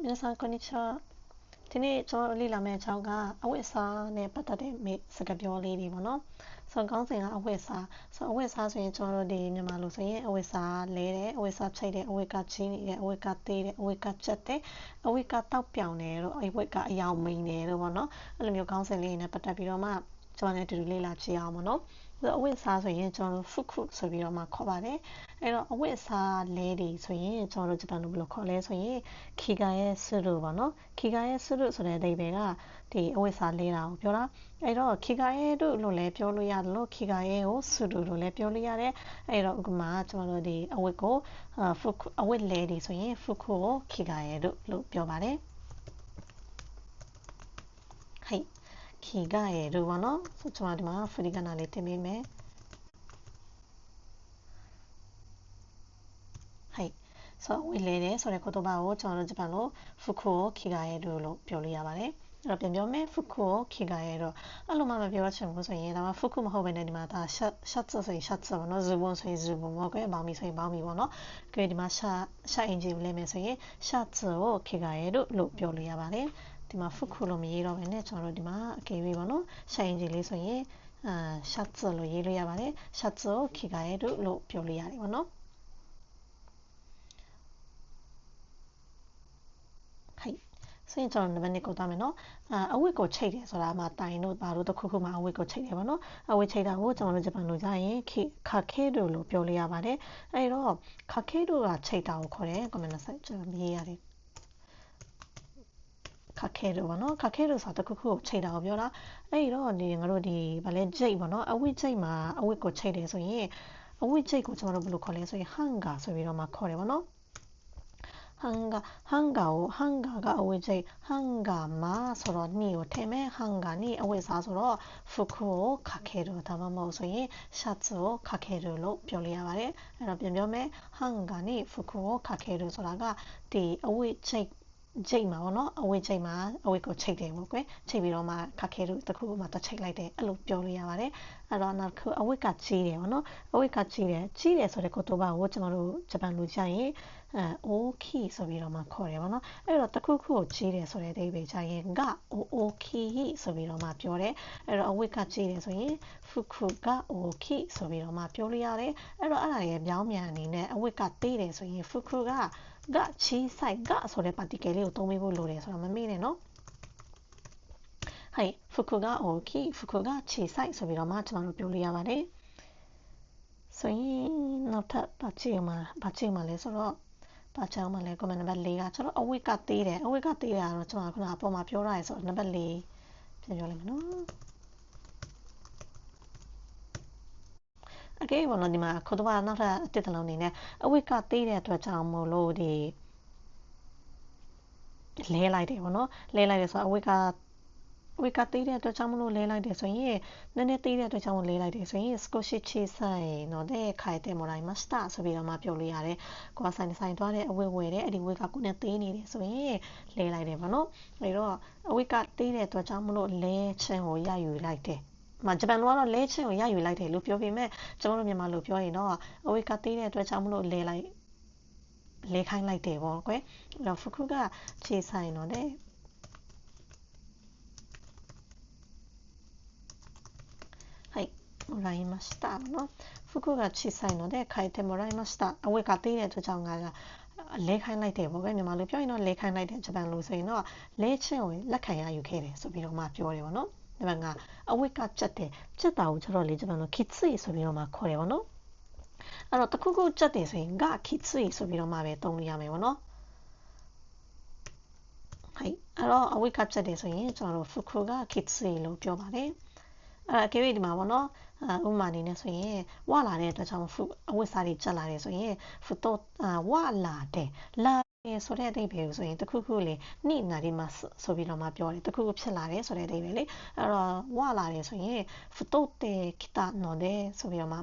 皆さんこんにちは。ဒီနေ့ကျွန်တော်လေ့လာမယ့်အကြောင်းကအဝတ်အစားနဲ့ပတ်သက်တဲ့စကားပြောလေးတွေပေါ့နော်။ဆိုတော့ခေါင်းစဉ်ကအဝတ်အစားဆိုတော့အဝတ်အစားဆိုရင်ကျွန်တော်တို့ဒီမြန်မာလိုဆိုရင်အဝတ်အစားလဲတယ်အဝတ်အစားချိတ်တယ်အဝတ်ကချင်းနေတယ်အဝတ်ကသေးတယ်အဝတ်ကကြက်တယ်အဝတ်ကတောက်ပြောင်တယ်တို့အဝတ်ကအယောင်မိန်တယ်တို့ပေါ့နော်။အဲ့လိုမျိုးခေါင်းစဉ်လေးနဲ့ပတ်သက်ပြီးတော့မှကျွန်တော်လည်းအတူတူလေ့လာကြည့်အောင်ပေါ့နော်။အဝတ်အစားဆိုရင်ကျွန်တော်တို့ဖုခုဆိုပြီးတော့မှခေါ်ပါတယ်။အဲ့တော့အဝတ်အစားလဲတွေဆိုရင်ကျွန်တော်တို့ဂျပန်လိုဘယ်လိုခေါ်လဲဆိုရင်ခီဂါရဲ့ဆူရူပေါ့နော်ခီဂါရဲ့ဆူရူဆိုတဲ့အဓိပ္ပာယ်ကဒီအဝတ်အစားလဲတာကိုပြောတာအဲ့တော့ခီဂါရဲ့တို့လို့လည်းပြောလို့ရတယ်လို့ခီဂါရဲ့ကိုဆူရူလို့လည်းပြောလို့ရတယ်အဲ့တော့ဥပမာကျွန်တော်တို့ဒီအဝတ်ကိုဖုခုအဝတ်လဲတွေဆိုရင်ဖုခုကိုခီဂါရဲ့တို့လို့ပြောပါတယ်ဟိတ်ခီဂါရဲ့တို့ပေါ့နော်ဆိုကျွန်တော်ဒီမှာဖရီကနာလေးတင်ပေးမယ်はいそうဝေလဲတယ်ဆိုတဲ့言葉ကိုကျွန်တော်တို့ဂျပန်လိုဖုခုခီဂါရဲတို့လို့ပြောလို့ရပါတယ်အဲ့တော့ပြန်ပြောမယ်ဖုခုခီဂါရဲတို့အဲ့လိုမှမပြောချင်ဘူးဆိုရင်ဒါမှဖုခုမဟုတ်ဘဲနဲ့ဒီမှာဒါရှတ်ဆိုရင်ရှတ်ဆိုပေါ့နော်ဇူဘွန်ဆိုရင်ဇူဘွန်ပေါ့ကွယ်ဘောင်းမီဆိုရင်ဘောင်းမီပေါ့နော်ကြွေဒီမှာရှအင်ဂျီကိုလဲမယ်ဆိုရင်ရှတ်ကိုခီဂါရဲတို့လို့ပြောလို့ရပါတယ်ဒီမှာဖုခုလို့မရေးတော့ဘဲနဲ့ကျွန်တော်တို့ဒီမှာအကေဝေးပေါ့နော်ရှအင်ဂျီလေးဆိုရင်ရှတ်လို့ရေးလို့ရပါတယ်ရှတ်ကိုခီဂါရဲတို့လို့ပြောလို့ရတယ်ပေါ့နော်はいဆိုရင်ကျွန်တော်နံပါတ်1ကိုသွားမယ်နော်အဝတ်ကိုချိတ်တယ်ဆိုတာမှတိုင်တို့ဘာလို့တစ်ခုခုမှအဝတ်ကိုချိတ်တယ်ပေါ့နော်အဝတ်ချိတ်တာကိုကျွန်တော်တို့ဂျပန်လိုကြရင်ခါခဲတို့လို့ပြောလို့ရပါတယ်အဲ့တော့ခါခဲတို့ကချိတ်တာကိုခေါ်တယ်ကွန်မန့်ဆက်ကျွန်တော်ရေးရတယ်ခါခဲတို့ပေါ့နော်ခါခဲတို့ဆိုတာတစ်ခုခုကိုချိတ်တာကိုပြောတာအဲ့တော့ဒီငါတို့ဒီဗာလဲဂျိတ်ပေါ့နော်အဝတ်ဂျိတ်မှာအဝတ်ကိုချိတ်တယ်ဆိုရင်အဝတ်ဂျိတ်ကိုကျွန်တော်တို့ဘယ်လိုခေါ်လဲဆိုရင်ဟန်ဂါဆိုပြီးတော့မှခေါ်တယ်ပေါ့နော်ဟန်ဂါကအဝတ်ချိတ်ဟန်ဂါမှာဆိုတော့နီကိုထည့်မယ်ဟန်ဂါနီအဝတ်စားဆိုတော့ဖုခုကိုခါခဲတို့ဒါမှမဟုတ်ဆိုရင်ရှတ်ကိုခါခဲတို့လို့ပြောလို့ရပါတယ်အဲ့တော့ပြန်ပြောမယ်ဟန်ဂါနီဖုခုကိုခါခဲတို့ဆိုတာကဒီအဝတ်ချိတ်ချိတ်မှာပေါ့နော်အဝတ်ချိတ်မှာအဝတ်ကိုချိတ်တယ်ပေါ့ကွယ်ချိတ်ပြီးတော့မှခါခဲတို့တစ်ခုမှတချိတ်လိုက်တယ်အဲ့လိုပြောလို့ရပါတယ်အဲ့တော့နောက်ခုအဝတ်ကကြီးတယ်ပေါ့နော်အဝတ်ကကြီးတယ်ဆိုတဲ့言葉ကိုကျွန်တော်တို့ဂျပန်လိုကြရင်အိုခီဆိုပြီးတော့မှခေါ်တယ်ပေါ့နော်အဲ့တော့တစ်ခုခုကိုကြီးတယ်ဆိုတဲ့အဓိပ္ပာယ်ကြရင်ကအိုခီဆိုပြီးတော့မှပြောတယ်အဲ့တော့အဝတ်ကကြီးတယ်ဆိုရင်ဖုခုကအိုခီဆိုပြီးတော့မှပြောလို့ရတယ်အဲ့တော့အဲ့ဒါရဲ့ပြောင်းပြန်အနေနဲ့အဝတ်ကသေးတယ်ဆိုရင်ဖုခုကချီဆိုင်ကဆိုတဲ့ particle လေးကိုသုံးပေးဖို့လိုတယ်ဆိုတော့မမေ့နဲ့နော်はい服が大きい服が小さいဆိုပြီးတော့မှကျွန်တော်တို့ပြောလို့ရပါတယ်ဆိုရင်နောက်ထပ်ဘာကြည့်မှာလဲဆိုတော့ဘာချောင်းမှာလဲ comment နံပါတ်4ကကျွန်တော်အဝတ်ကသေးတယ်အဝတ်ကသေးတာတော့ကျွန်တော်ခုနအပေါ်မှာပြောရတယ်ဆိုတော့နံပါတ်4ပြန်ပြောလိုက်မယ်နော်အကေဘောနော်ဒီမှာခေါ်တော့နောက်ထပ်အတစ်တလုံးနေနဲ့အဝတ်ကသေးတဲ့အတွက်ကြောင့်မို့လို့ဒီလဲလိုက်တယ်ပေါ့နော်လဲလိုက်တယ်ဆိုတော့အဝတ်ကသေးတဲ့အတွက်ကြောင့်မလို့လဲလိုက်တယ်ဆိုရင်နည်းနည်းသေးတဲ့အတွက်ကြောင့်လဲလိုက်တယ်ဆိုရင်少し小さいので変えてもらいましたဆိုပြီးတော့မှပြောလို့ရတယ်။ကိုယ်ဆိုင်သွားတဲ့အဝတ်ဝယ်တယ်အဲ့ဒီဝတ်ကကိုယ်နဲ့သေးနေတယ်ဆိုရင်လဲလိုက်တယ်ပေါ့နော်။အဲ့တော့အဝတ်ကသေးတဲ့အတွက်ကြောင့်မလို့လဲချင်းကိုရယူလိုက်တယ်။ဂျပန်လိုကတော့လဲချင်းကိုရယူလိုက်တယ်လို့ပြောပေမဲ့ကျွန်တော်တို့မြန်မာလိုပြောရင်တော့အဝတ်ကသေးတဲ့အတွက်ကြောင့်မလို့လဲခိုင်းလိုက်တယ်ပေါ့ကွယ်။အဲ့တော့ဖုခုကခြေဆိုင်တော့တဲ့もらいましたの服が小さいので変えてもらいましたအဝတ်ကသေးတဲ့အတွက်ကြောင့်ကလဲခိုင်းလိုက်တယ်ပေါ့ကွမြန်မာလိုပြောရင်တော့လဲခိုင်းလိုက်တယ်ဂျပန်လိုဆိုရင်တော့လဲချင်းကိုလက်ခံရယူခဲ့တယ်ဆိုပြီးတော့မှပြောတယ်ပေါ့နော်ဒီမှာကအဝတ်ကကြက်တယ်ကြက်တာကိုကျတော့လေဂျပန်လိုခစ်ဆွေဆိုပြီးတော့မှခေါ်တယ်ပေါ့နော်အဲ့တော့တခုခုကြက်တယ်ဆိုရင်ကခစ်ဆွေဆိုပြီးတော့မှပဲသုံးလို့ရမယ်ပေါ့နော်はいအဲ့တော့အဝတ်ကကြက်တယ်ဆိုရင်ကျွန်တော်တို့ဖုခုကခစ်ဆွေလို့ပြောပါတယ်အကေဒီမှာပေါ့နော်ဥပမာအနေနဲ့ဆိုရင်ဝလာတဲ့အတွက်ကြောင့်အဝတ်စားတွေကျက်လာတယ်ဆိုရင်ဖူတော့ဝလာတယ်လာဆိုတဲ့အဓိပ္ပာယ်ကိုဆိုရင်တခုခုလေနိနာရီမတ်ဆိုပြီးတော့မှပြောတယ်တခုခုဖြစ်လာတယ်ဆိုတဲ့အဓိပ္ပာယ်လေအဲ့တော့ဝလာတယ်ဆိုရင်ဖူတော့တဲ့きたのでဆိုပြီးတော့မှ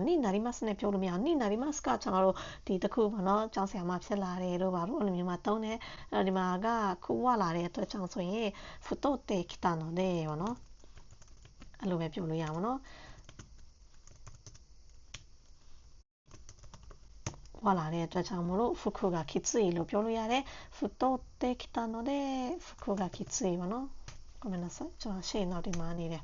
နိနာရီမတ်နဲ့ပြောလို့မရအောင်နိနာရီမတ်ကကျွန်တော်တို့ဒီတခုပေါ့နော်ကျောင်းဆရာမဖြစ်လာတယ်လို့ပါလို့အဲ့လိုမျိုးမှသုံးတယ်အဲ့ဒီမှာကခုဝလာတဲ့အတွက်ကြောင့်ဆိုရင်ဖူတော့တဲ့きたのでပေါ့နော်အဲ့လိုပဲပြောလို့ရအောင်နော် ဝလာတဲ့အတွက်ကြောင့်မို့လို့服がきついလို့ပြောလို့ရတယ်太ってきたので服がきついပါနော်ごめんなさいကျွန်တော်ရှေ့နောက်ဒီမှာနေတယ်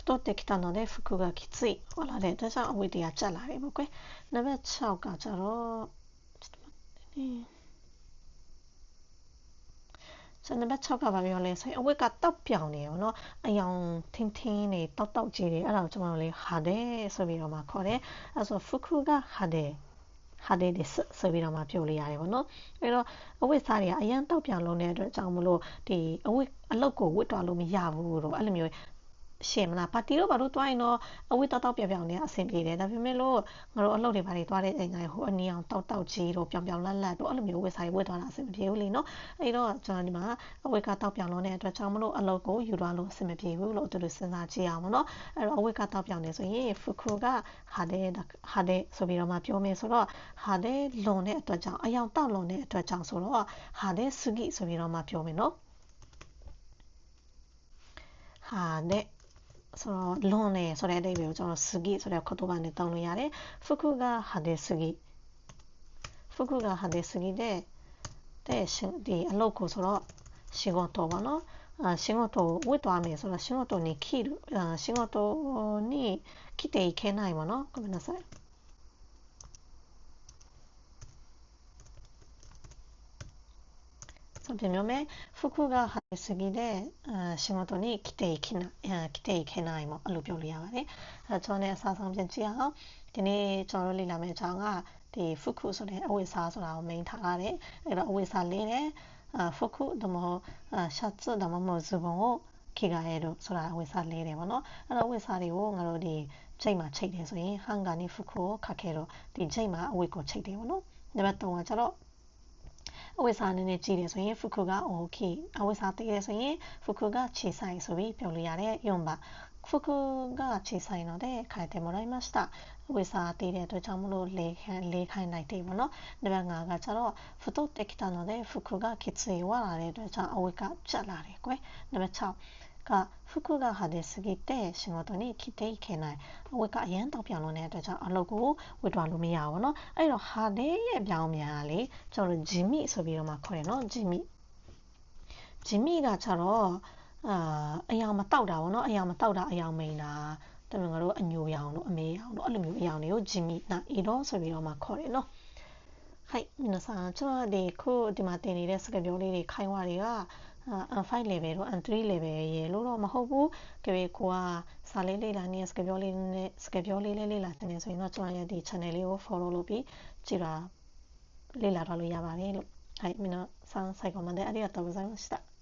太ってきたので服がきついဝလာတဲ့အတွက်ကြောင့်အဝတ်တရားကျက်လာတယ်ပေါ့ကွယ်နံပါတ်6ကကြတော့ちょっと待ってねနံပါတ်6ကဘာပြောလဲဆိုရင်အဝတ်ကတောက်ပြောင်နေရောเนาะအယောင်ထင်းထင်းနေတောက်တောက်ကြီးတွေအဲ့ဒါကိုကျွန်တော်တို့လေဟာတယ်ဆိုပြီးတော့မှခေါ်တယ်အဲ့ဆို服が派手ဟာတဲ့ဆိုပြီးတော့မှပြောလို့ရတယ်ပေါ့နော်အဲ့တော့အဝတ်စားတွေကအရန်တောက်ပြောင်လုံးတဲ့အတွက်ကြောင့်မလို့ဒီအဝတ်အလုတ်ကိုဝတ်တော်လို့မရဘူးတော့အဲ့လိုမျိုးရှင်းမလားပါတီတို့ဘာလို့တွားရင်တော့အဝတ်တောက်ပြောင်ပြောင်နဲ့အဆင်ပြေတယ်ဒါပေမဲ့လို့ငါတို့အလုပ်တွေဘာတွေတွားတဲ့အိမ်ကဟိုအနီအောင်တောက်ကြီးတို့ပြောင်ပြောင်လတ်လတ်တို့အဲ့လိုမျိုးဝတ်စားတွေဝတ်သွားတာအဆင်မပြေဘူးလေနော်အဲ့တော့ကျွန်တော်ဒီမှာအဝတ်ကတောက်ပြောင်လုံးတဲ့အတွက်ကြောင့်မလို့အလုပ်ကိုယူသွားလို့အဆင်မပြေဘူးလို့သူတို့စဉ်းစားကြည့်အောင်ပေါ့နော်အဲ့တော့အဝတ်ကတောက်ပြောင်နေဆိုရင်服が派手ဆိုပြီးတော့မှပြောမယ်ဆိုတော့派手လွန်တဲ့အတွက်ကြောင့်အယောင်တောက်လွန်တဲ့အတွက်ကြောင့်ဆိုတော့派手すぎဆိုပြီးတော့မှပြောမယ်နော်派手ဆိုတော့လွန်နေဆိုတဲ့အဓိပ္ပာယ်ကိုကျွန်တော်すぎဆိုတဲ့ခေါ်တော့နဲ့တောင်းလို့ရတယ်服が派手すぎ服が派手すぎでဒီအလုပ်ကိုဆိုတော့仕事ပေါ့နော်仕事をဝတ်သွားမယ်ဆိုတော့仕事に来る仕事に来ていけないものごめんなさいそうပြောမယ်服が派手すぎで仕事に来ていけないもအဲ့လိုပြောလို့ရပါတယ်အဲ့ကျွန်တော်လည်းအစားဆုံးပြန်ကြည့်အောင်ဒီနေ့ကျွန်တော်တို့လေ့လာမယ့်အကြောင်းကဒီ服ဆိုတဲ့အဝတ်စားဆိုတာကို main ထားရတယ်အဲ့တော့အဝတ်စားလေးတယ်服でもシャツでもズボンを着替えるဆိုတာအဝတ်စားလေးတယ်ပေါ့နော်အဲ့တော့အဝတ်စားတွေကိုငါတို့ဒီချိတ်မှာချိတ်တယ်ဆိုရင်ဟန်ဂါနီ服ကိုခတ်ခဲ့တော့ဒီချိတ်မှာအဝတ်ကိုချိတ်တယ်ပေါ့နော်နံပါတ်3ကကျတော့အဝတ်စားနည်းနည်းကြီးတယ်ဆိုရင်服が大きいအဝတ်စားသေးတယ်ဆိုရင်服が小さいဆိုပြီးပြောလို့ရတယ်4番服が小さいので変えてもらいましたအဝတ်စားသေးတဲ့အတွက်ကြောင့်မလို့လေးခိုင်းလိုက်တယ်ပေါ့နော်နံပါတ်5ကကျတော့太ってきたので服がきついဝလာတဲ့အတွက်ကြောင့်အဝတ်ကကျက်လာတယ်ကွယ်နံပါတ်6က服が派手すぎて仕事に来ていけないအဝတ်ကအရန်တောက်ပြောင်လို့တဲ့အတွက်ကြောင့်အလုပ်ကိုဝတ်သွားလို့မရဘူးเนาะအဲ့တော့ဟာဒဲရဲ့ပြောင်းမြန်လေကျွန်တော်ဂျီမီဆိုပြီးတော့မှခေါ်တယ်เนาะဂျီမီကကျတော့အယောင်မတောက်တာပေါ့เนาะအယောင်မတောက်တာအယောင်မိန်တာတမန်ကတော့အညိုရောင်တို့အမေရောင်တို့အဲ့လိုမျိုးအယောင်တွေကိုဂျီမီနာအီတော့ဆိုပြီးတော့မှခေါ်တယ်เนาะはい皆さんကျွန်တော်ဒီမှာတင်နေတဲ့စကားပြောလေးတွေခိုင်းဝတွေက5 level တော့ 3 level ရေလို့တော့မဟုတ်ဘူးကြွေကိုကစာလေးလေးလာနေစကားပြောလေးလေးလာတင်နေဆိုရင်တော့ကျွန်တော်ရဲ့ဒီ channel လေးကို follow လုပ်ပြီးကြည့်တာလေ့လာတော့လို့ရပါတယ်လို့はい皆さん最後までありがとうございました